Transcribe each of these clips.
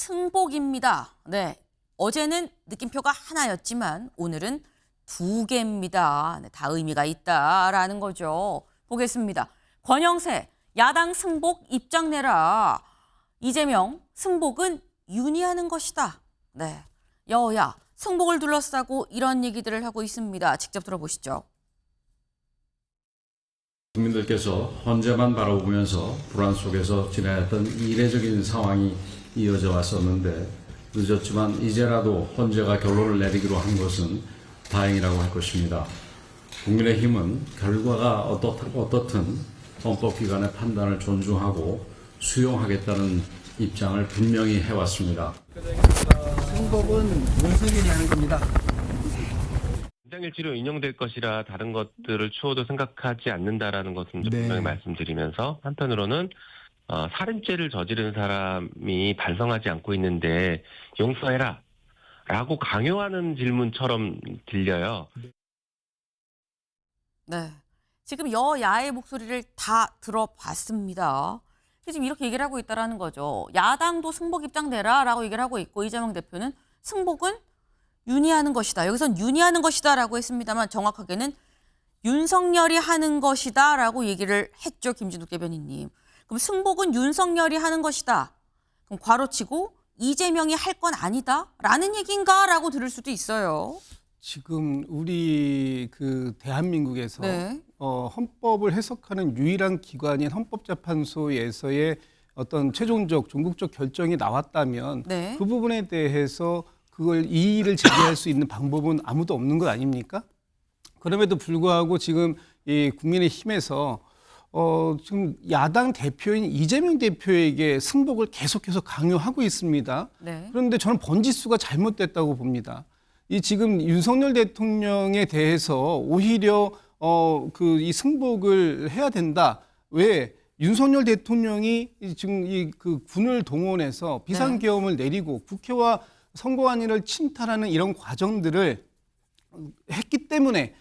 승복입니다. 네, 어제는 느낌표가 하나였지만 오늘은 두 개입니다. 네, 다 의미가 있다라는 거죠. 보겠습니다. 권영세, 야당 승복 입장 내라. 이재명, 승복은 윤희하는 것이다. 네, 여야 승복을 둘러싸고 이런 얘기들을 하고 있습니다. 직접 들어보시죠. 국민들께서 헌재만 바라보면서 불안 속에서 지나왔던 이례적인 상황이 이어져 왔었는데 늦었지만 이제라도 헌재가 결론을 내리기로 한 것은 다행이라고 할 것입니다. 국민의힘은 결과가 어떻든 헌법기관의 판단을 존중하고 수용하겠다는 입장을 분명히 해왔습니다. 승복은 윤석열이 하는 겁니다. 김장일치로 인용될 것이라 다른 것들을 추호도 생각하지 않는다라는 것은 좀 분명히 말씀드리면서 한편으로는 살인죄를 저지른 사람이 반성하지 않고 있는데 용서해라 라고 강요하는 질문처럼 들려요. 네, 지금 여야의 목소리를 다 들어봤습니다. 지금 이렇게 얘기를 하고 있다는 거죠. 야당도 승복 입장 내라라고 얘기를 하고 있고 이재명 대표는 승복은 윤희하는 것이다. 여기선 윤희하는 것이다라고 했습니다만 정확하게는 윤석열이 하는 것이다라고 얘기를 했죠. 김진욱 대변인님. 그럼 승복은 윤석열이 하는 것이다. 그럼 괄호치고 이재명이 할 건 아니다라는 얘기인가라고 들을 수도 있어요. 지금 우리 대한민국에서 네. 헌법을 해석하는 유일한 기관인 헌법재판소에서의 어떤 최종적 종국적 결정이 나왔다면 네. 그 부분에 대해서 그걸 이의를 제기할 수 있는 방법은 아무도 없는 것 아닙니까? 그럼에도 불구하고 지금 이 국민의힘에서 지금 야당 대표인 이재명 대표에게 승복을 계속해서 강요하고 있습니다. 네. 그런데 저는 번지수가 잘못됐다고 봅니다. 이 지금 윤석열 대통령에 대해서 오히려 이 승복을 해야 된다. 왜? 윤석열 대통령이 지금 군을 동원해서 비상계엄을 내리고 국회와 선거관리를 침탈하는 이런 과정들을 했기 때문에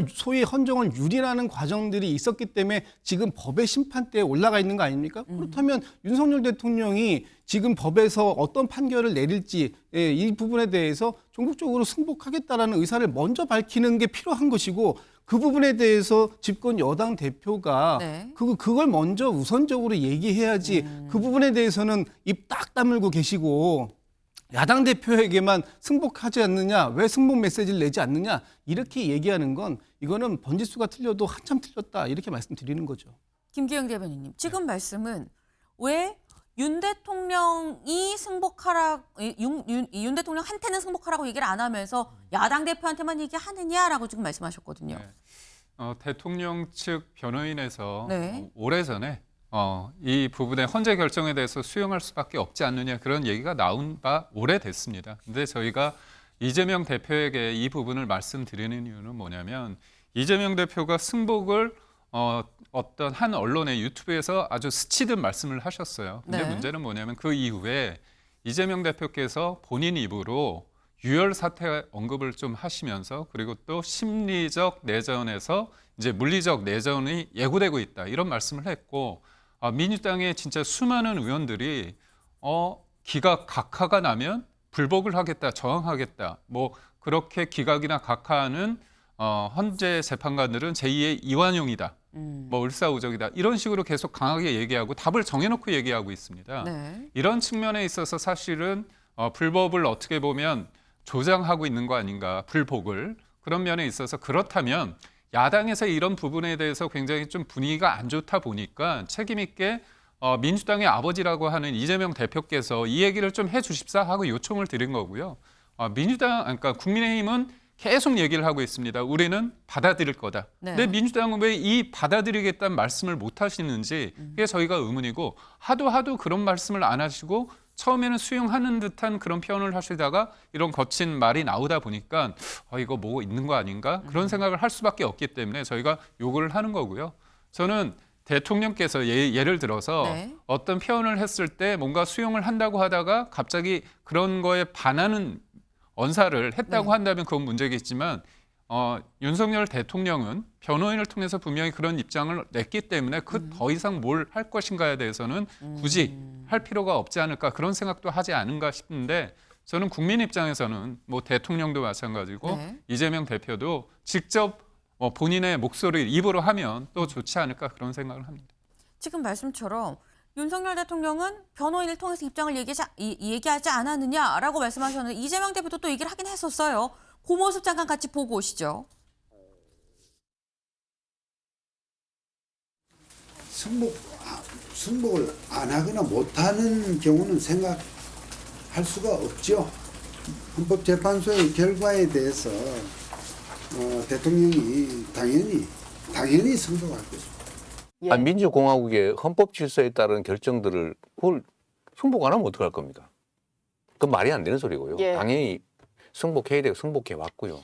소위 헌정을 유린하는 과정들이 있었기 때문에 지금 법의 심판대에 올라가 있는 거 아닙니까? 그렇다면 윤석열 대통령이 지금 법에서 어떤 판결을 내릴지 이 부분에 대해서 전국적으로 승복하겠다라는 의사를 먼저 밝히는 게 필요한 것이고 그 부분에 대해서 집권 여당 대표가 그걸 먼저 우선적으로 얘기해야지 그 부분에 대해서는 입 딱 다물고 계시고 야당 대표에게만 승복하지 않느냐, 왜 승복 메시지를 내지 않느냐 이렇게 얘기하는 건 이거는 번지수가 틀려도 한참 틀렸다 이렇게 말씀드리는 거죠. 김기영 대변인님, 지금 말씀은 왜 윤 대통령이 윤 대통령한테는 승복하라고 얘기를 안 하면서 야당 대표한테만 얘기하느냐라고 지금 말씀하셨거든요. 네. 대통령 측 변호인에서 네. 오래전에 이 부분의 헌재 결정에 대해서 수용할 수밖에 없지 않느냐 그런 얘기가 나온 바 오래됐습니다. 근데 저희가 이재명 대표에게 이 부분을 말씀드리는 이유는 뭐냐면 이재명 대표가 승복을 어떤 한 언론의 유튜브에서 아주 스치듯 말씀을 하셨어요. 근데 문제는 뭐냐면 그 이후에 이재명 대표께서 본인 입으로 유혈 사태 언급을 좀 하시면서 그리고 또 심리적 내전에서 이제 물리적 내전이 예고되고 있다 이런 말씀을 했고 민주당의 진짜 수많은 의원들이 기각 각하가 나면 불복을 하겠다, 저항하겠다. 뭐 그렇게 기각이나 각하하는 헌재 재판관들은 제2의 이완용이다. 뭐 을사오적이다. 이런 식으로 계속 강하게 얘기하고 답을 정해놓고 얘기하고 있습니다. 네. 이런 측면에 있어서 사실은 불법을 어떻게 보면 조장하고 있는 거 아닌가, 불복을. 그런 면에 있어서 그렇다면 야당에서 이런 부분에 대해서 굉장히 좀 분위기가 안 좋다 보니까 책임 있게 민주당의 아버지라고 하는 이재명 대표께서 이 얘기를 좀 해주십사 하고 요청을 드린 거고요. 그러니까 국민의힘은 계속 얘기를 하고 있습니다. 우리는 받아들일 거다. 근데 민주당은 왜 이 받아들이겠다는 말씀을 못 하시는지 그게 저희가 의문이고 하도 그런 말씀을 안 하시고 처음에는 수용하는 듯한 그런 표현을 하시다가 이런 거친 말이 나오다 보니까 이거 뭐 있는 거 아닌가? 그런 생각을 할 수밖에 없기 때문에 저희가 요구를 하는 거고요. 저는 대통령께서 예를 들어서 어떤 표현을 했을 때 뭔가 수용을 한다고 하다가 갑자기 그런 거에 반하는 언사를 했다고 한다면 그건 문제겠지만 윤석열 대통령은 변호인을 통해서 분명히 그런 입장을 냈기 때문에 더 이상 뭘 할 것인가에 대해서는 굳이 할 필요가 없지 않을까 그런 생각도 하지 않은가 싶은데 저는 국민 입장에서는 뭐 대통령도 마찬가지고 네. 이재명 대표도 직접 본인의 목소리를 입으로 하면 또 좋지 않을까 그런 생각을 합니다. 지금 말씀처럼 윤석열 대통령은 변호인을 통해서 입장을 얘기하지 않았느냐라고 말씀하셨는데 이재명 대표도 또 얘기를 하긴 했었어요. 그 모습 잠깐 같이 보고 오시죠. 승복을 안 하거나 못하는 경우는 생각할 수가 없죠. 헌법재판소의 결과에 대해서 대통령이 당연히 승복할 것입니다. 아, 민주공화국의 헌법 질서에 따른 결정들을 그걸 승복 안 하면 어떡할 겁니까? 그건 말이 안 되는 소리고요. 예. 당연히 승복해야 되고 승복해 왔고요.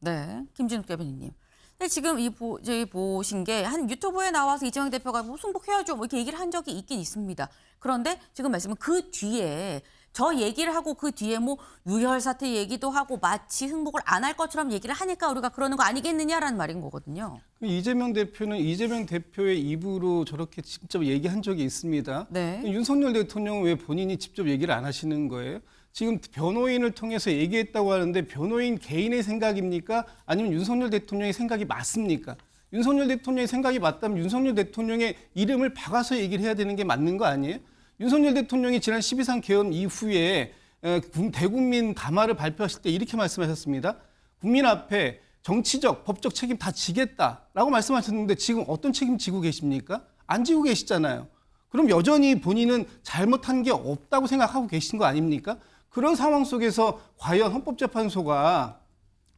네, 김진욱 대변인님. 근데 지금 저희 보신 게 한 유튜브에 나와서 이재명 대표가 뭐 승복해야죠 뭐 이렇게 얘기를 한 적이 있긴 있습니다. 그런데 지금 말씀은 그 뒤에 저 얘기를 하고 그 뒤에 뭐 유혈 사태 얘기도 하고 마치 승복을 안 할 것처럼 얘기를 하니까 우리가 그러는 거 아니겠느냐라는 말인 거거든요. 이재명 대표는 이재명 대표의 입으로 저렇게 직접 얘기한 적이 있습니다. 네. 윤석열 대통령은 왜 본인이 직접 얘기를 안 하시는 거예요? 지금 변호인을 통해서 얘기했다고 하는데 변호인 개인의 생각입니까? 아니면 윤석열 대통령의 생각이 맞습니까? 윤석열 대통령의 생각이 맞다면 윤석열 대통령의 이름을 박아서 얘기를 해야 되는 게 맞는 거 아니에요? 윤석열 대통령이 지난 12.3 개헌 이후에 대국민 담화를 발표하실 때 이렇게 말씀하셨습니다. 국민 앞에 정치적, 법적 책임 다 지겠다라고 말씀하셨는데 지금 어떤 책임 지고 계십니까? 안 지고 계시잖아요. 그럼 여전히 본인은 잘못한 게 없다고 생각하고 계신 거 아닙니까? 그런 상황 속에서 과연 헌법재판소가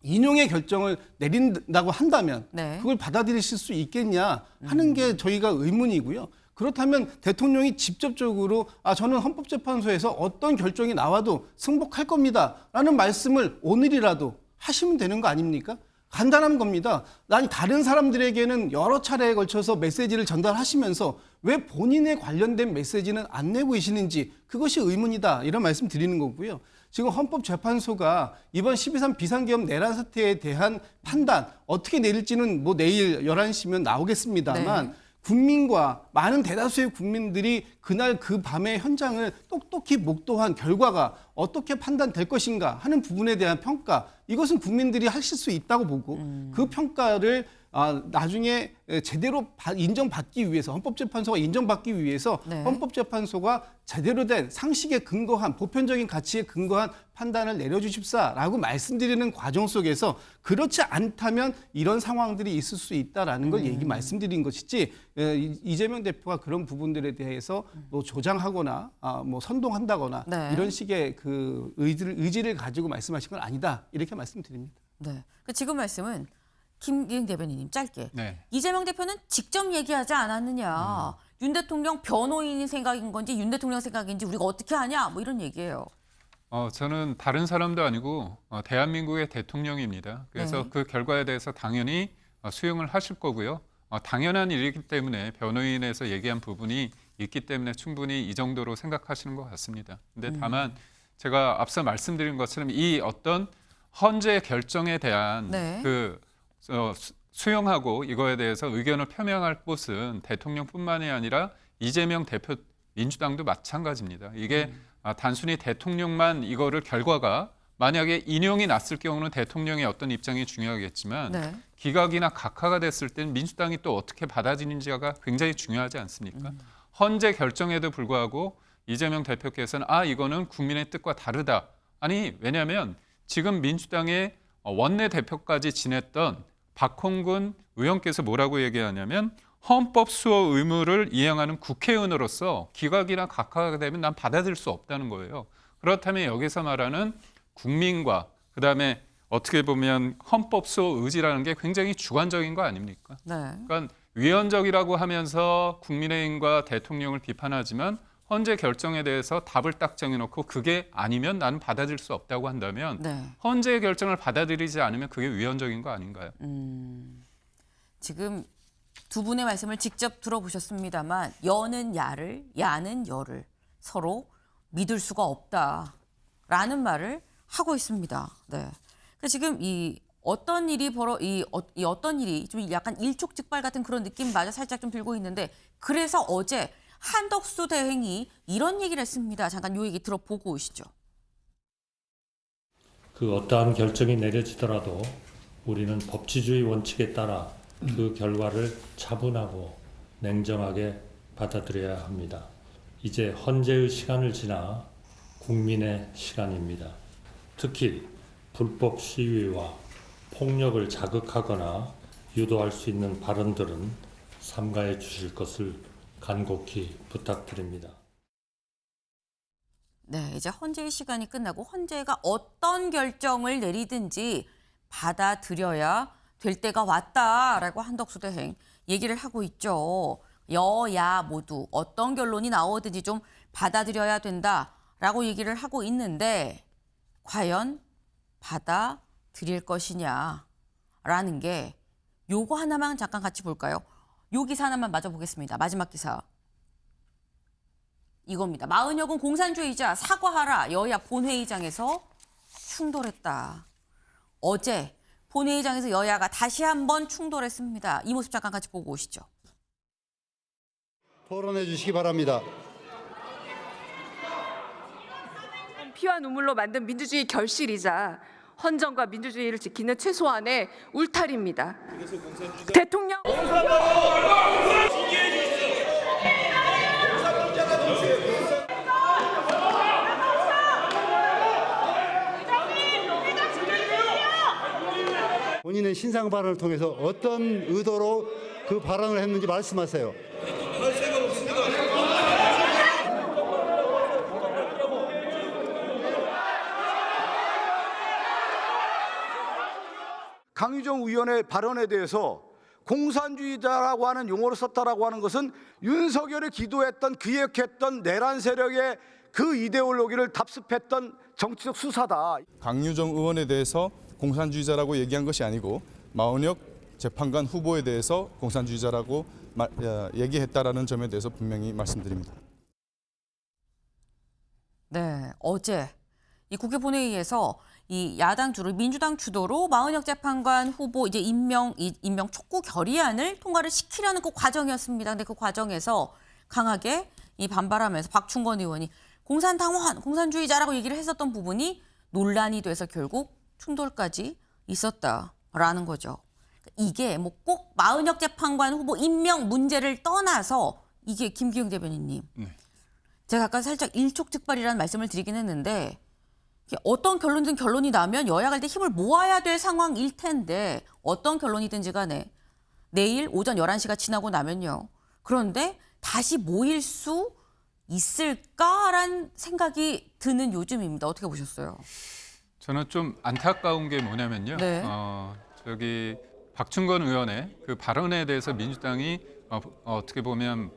인용의 결정을 내린다고 한다면 네. 그걸 받아들이실 수 있겠냐 하는 게 저희가 의문이고요. 그렇다면 대통령이 직접적으로 저는 헌법재판소에서 어떤 결정이 나와도 승복할 겁니다라는 말씀을 오늘이라도 하시면 되는 거 아닙니까? 간단한 겁니다. 아니 다른 사람들에게는 여러 차례에 걸쳐서 메시지를 전달하시면서 왜 본인에 관련된 메시지는 안 내고 계시는지 그것이 의문이다 이런 말씀 드리는 거고요. 지금 헌법재판소가 이번 12.3 비상계엄 내란 사태에 대한 판단 어떻게 내릴지는 뭐 내일 11시면 나오겠습니다만 네. 국민과 많은 대다수의 국민들이 그날 그 밤의 현장을 똑똑히 목도한 결과가 어떻게 판단될 것인가 하는 부분에 대한 평가 이것은 국민들이 하실 수 있다고 보고 그 평가를 나중에 제대로 인정받기 위해서 헌법재판소가 인정받기 위해서 네. 헌법재판소가 제대로 된 상식에 근거한 보편적인 가치에 근거한 판단을 내려주십사라고 말씀드리는 과정 속에서 그렇지 않다면 이런 상황들이 있을 수 있다라는 걸 말씀드린 것이지 이재명 대표가 그런 부분들에 대해서 뭐 조장하거나 뭐 선동한다거나 네. 이런 식의 그 의지를 가지고 말씀하신 건 아니다 이렇게 말씀드립니다. 네. 지금 말씀은 김기흥 대변인님 짧게 네. 이재명 대표는 직접 얘기하지 않았느냐. 윤 대통령 변호인이 생각인 건지 윤 대통령 생각인지 우리가 어떻게 하냐 뭐 이런 얘기예요. 저는 다른 사람도 아니고 대한민국의 대통령입니다. 그래서 네. 그 결과에 대해서 당연히 수용을 하실 거고요. 당연한 일이기 때문에 변호인에서 얘기한 부분이 있기 때문에 충분히 이 정도로 생각하시는 것 같습니다. 근데 다만 제가 앞서 말씀드린 것처럼 이 어떤 헌재 결정에 대한 네. 수용하고 이거에 대해서 의견을 표명할 곳은 대통령뿐만이 아니라 이재명 대표 민주당도 마찬가지입니다. 이게 단순히 대통령만 이거를 결과가 만약에 인용이 났을 경우는 대통령의 어떤 입장이 중요하겠지만 네. 기각이나 각하가 됐을 때는 민주당이 또 어떻게 받아들이는지가 굉장히 중요하지 않습니까? 헌재 결정에도 불구하고 이재명 대표께서는 이거는 국민의 뜻과 다르다. 아니 왜냐하면 지금 민주당의 원내대표까지 지냈던 박홍근 의원께서 뭐라고 얘기하냐면 헌법 수호 의무를 이행하는 국회의원으로서 기각이나 각하가 되면 난 받아들일 수 없다는 거예요. 그렇다면 여기서 말하는 국민과 그다음에 어떻게 보면 헌법 수호 의지라는 게 굉장히 주관적인 거 아닙니까? 네. 그러니까 위헌적이라고 하면서 국민의힘과 대통령을 비판하지만 헌재 결정에 대해서 답을 딱 정해놓고 그게 아니면 나는 받아들일 수 없다고 한다면 네. 헌재 결정을 받아들이지 않으면 그게 위헌적인 거 아닌가요? 지금 두 분의 말씀을 직접 들어보셨습니다만 여는 야를 야는 여를 서로 믿을 수가 없다라는 말을 하고 있습니다. 네. 그러니까 지금 이 어떤 일이 어떤 일이 좀 약간 일촉즉발 같은 그런 느낌마저 살짝 좀 들고 있는데 그래서 어제 한덕수 대행이 이런 얘기를 했습니다. 잠깐 요 얘기 들어보고 오시죠. 그 어떠한 결정이 내려지더라도 우리는 법치주의 원칙에 따라 그 결과를 차분하고 냉정하게 받아들여야 합니다. 이제 헌재의 시간을 지나 국민의 시간입니다. 특히 불법 시위와 폭력을 자극하거나 유도할 수 있는 발언들은 삼가해 주실 것을 간곡히 부탁드립니다. 네, 이제 헌재의 시간이 끝나고 헌재가 어떤 결정을 내리든지 받아들여야 될 때가 왔다라고 한덕수 대행 얘기를 하고 있죠. 여야 모두 어떤 결론이 나오든지 좀 받아들여야 된다라고 얘기를 하고 있는데 과연 받아들일 것이냐라는 게 요거 하나만 잠깐 같이 볼까요? 요 기사 하나만 마저 보겠습니다. 마지막 기사. 이겁니다. 마은혁은 공산주의자 사과하라. 여야 본회의장에서 충돌했다. 어제 본회의장에서 여야가 다시 한번 충돌했습니다. 이 모습 잠깐 같이 보고 오시죠. 토론해 주시기 바랍니다. 피와 눈물로 만든 민주주의 결실이자 헌정과 민주주의를 지키는 최소한의 울타리입니다. 대통령 본인의 신상 발언을 통해서 어떤 의도로 그 발언을 했는지 말씀하세요. 강유정 의원의 발언에 대해서 공산주의자라고 하는 용어를 썼다라고 하는 것은 윤석열이 기도했던 기획했던 내란 세력의 그 이데올로기를 답습했던 정치적 수사다. 강유정 의원에 대해서 공산주의자라고 얘기한 것이 아니고 마은혁 재판관 후보에 대해서 공산주의자라고 얘기했다라는 점에 대해서 분명히 말씀드립니다. 네, 어제 이 국회 본회의에서 이 야당 주로 민주당 주도로 마은혁 재판관 후보 이제 임명 촉구 결의안을 통과를 시키려는 그 과정이었습니다. 근데 그 과정에서 강하게 이 반발하면서 박충건 의원이 공산당원, 공산주의자라고 얘기를 했었던 부분이 논란이 돼서 결국 충돌까지 있었다라는 거죠. 이게 뭐 꼭 마은혁 재판관 후보 임명 문제를 떠나서 이게 김기웅 대변인님. 제가 아까 살짝 일촉즉발이라는 말씀을 드리긴 했는데 어떤 결론이든 결론이 나면 여야가 일단 힘을 모아야 될 상황일 텐데 어떤 결론이든지 간에 내일 오전 11시가 지나고 나면요. 그런데 다시 모일 수 있을까라는 생각이 드는 요즘입니다. 어떻게 보셨어요? 저는 좀 안타까운 게 뭐냐면요. 네. 저기 박충건 의원의 그 발언에 대해서 민주당이 어떻게 보면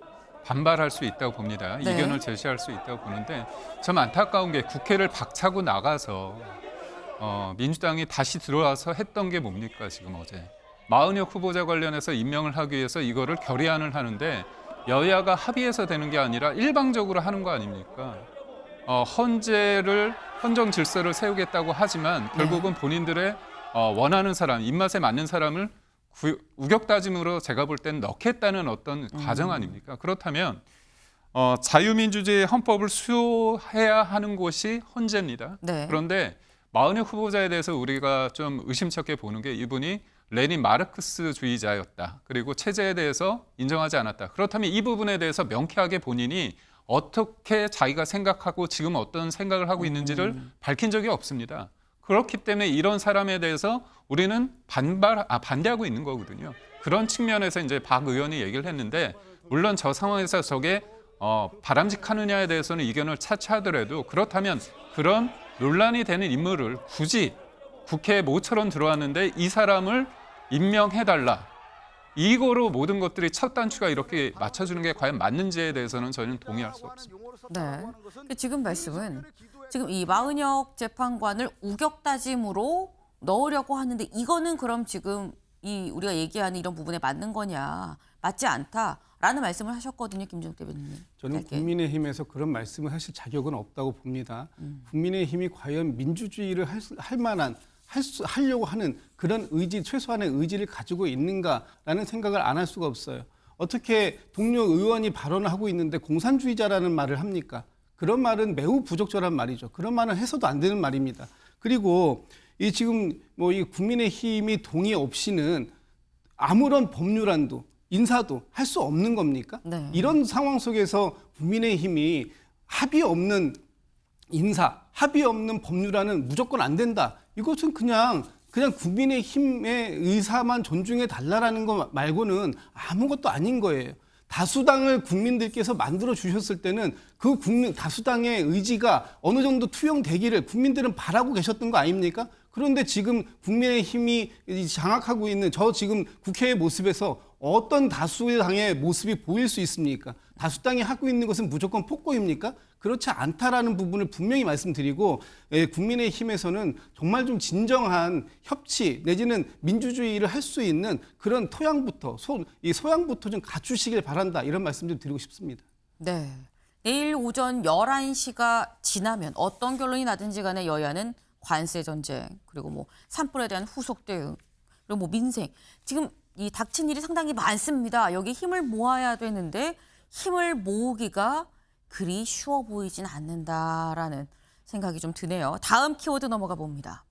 반발할 수 있다고 봅니다. 네. 이견을 제시할 수 있다고 보는데 좀 안타까운 게 국회를 박차고 나가서 민주당이 다시 들어와서 했던 게 뭡니까 지금 어제. 마은혁 후보자 관련해서 임명을 하기 위해서 이거를 결의안을 하는데 여야가 합의해서 되는 게 아니라 일방적으로 하는 거 아닙니까? 헌정 질서를 세우겠다고 하지만 결국은 본인들의 원하는 사람, 입맛에 맞는 사람을 우격다짐으로 제가 볼 땐 넣겠다는 어떤 과정 아닙니까? 그렇다면 자유민주주의 헌법을 수호해야 하는 곳이 헌재입니다. 네. 그런데 마은혁 후보자에 대해서 우리가 좀 의심쩍게 보는 게 이분이 레닌 마르크스주의자였다. 그리고 체제에 대해서 인정하지 않았다. 그렇다면 이 부분에 대해서 명쾌하게 본인이 어떻게 자기가 생각하고 지금 어떤 생각을 하고 있는지를 밝힌 적이 없습니다. 그렇기 때문에 이런 사람에 대해서 우리는 반대하고 있는 거거든요. 그런 측면에서 이제 박 의원이 얘기를 했는데 물론 저 상황에서 저게 바람직하느냐에 대해서는 이견을 차치하더라도 그렇다면 그런 논란이 되는 인물을 굳이 국회에 모처럼 들어왔는데 이 사람을 임명해달라. 이거로 모든 것들이 첫 단추가 이렇게 맞춰주는 게 과연 맞는지에 대해서는 저는 동의할 수 없습니다. 네. 지금 말씀은 지금 이 마은혁 재판관을 우격다짐으로 넣으려고 하는데 이거는 그럼 지금 이 우리가 얘기하는 이런 부분에 맞는 거냐, 맞지 않다라는 말씀을 하셨거든요, 김종욱 대변인님. 저는 짧게. 국민의힘에서 그런 말씀을 하실 자격은 없다고 봅니다. 국민의힘이 과연 민주주의를 하려고 하는 그런 의지, 최소한의 의지를 가지고 있는가라는 생각을 안 할 수가 없어요. 어떻게 동료 의원이 발언을 하고 있는데 공산주의자라는 말을 합니까? 그런 말은 매우 부적절한 말이죠. 그런 말은 해서도 안 되는 말입니다. 그리고 이 지금 뭐 이 국민의힘이 동의 없이는 아무런 법률안도 인사도 할 수 없는 겁니까? 네. 이런 상황 속에서 국민의힘이 합의 없는 인사, 합의 없는 법률안은 무조건 안 된다. 이것은 그냥 국민의힘의 의사만 존중해 달라라는 거 말고는 아무것도 아닌 거예요. 다수당을 국민들께서 만들어 주셨을 때는 그 다수당의 의지가 어느 정도 투영되기를 국민들은 바라고 계셨던 거 아닙니까? 그런데 지금 국민의힘이 장악하고 있는 저 지금 국회의 모습에서 어떤 다수당의 모습이 보일 수 있습니까? 다수당이 하고 있는 것은 무조건 폭거입니까? 그렇지 않다라는 부분을 분명히 말씀드리고 국민의힘에서는 정말 좀 진정한 협치 내지는 민주주의를 할 수 있는 그런 토양부터 이 소양부터 좀 갖추시길 바란다 이런 말씀 좀 드리고 싶습니다. 네. 내일 오전 11시가 지나면 어떤 결론이 나든지 간에 여야는 관세 전쟁 그리고 뭐 산불에 대한 후속 대응 그리고 뭐 민생 지금 이 닥친 일이 상당히 많습니다. 여기 힘을 모아야 되는데 힘을 모으기가 그리 쉬워 보이진 않는다라는 생각이 좀 드네요. 다음 키워드 넘어가 봅니다.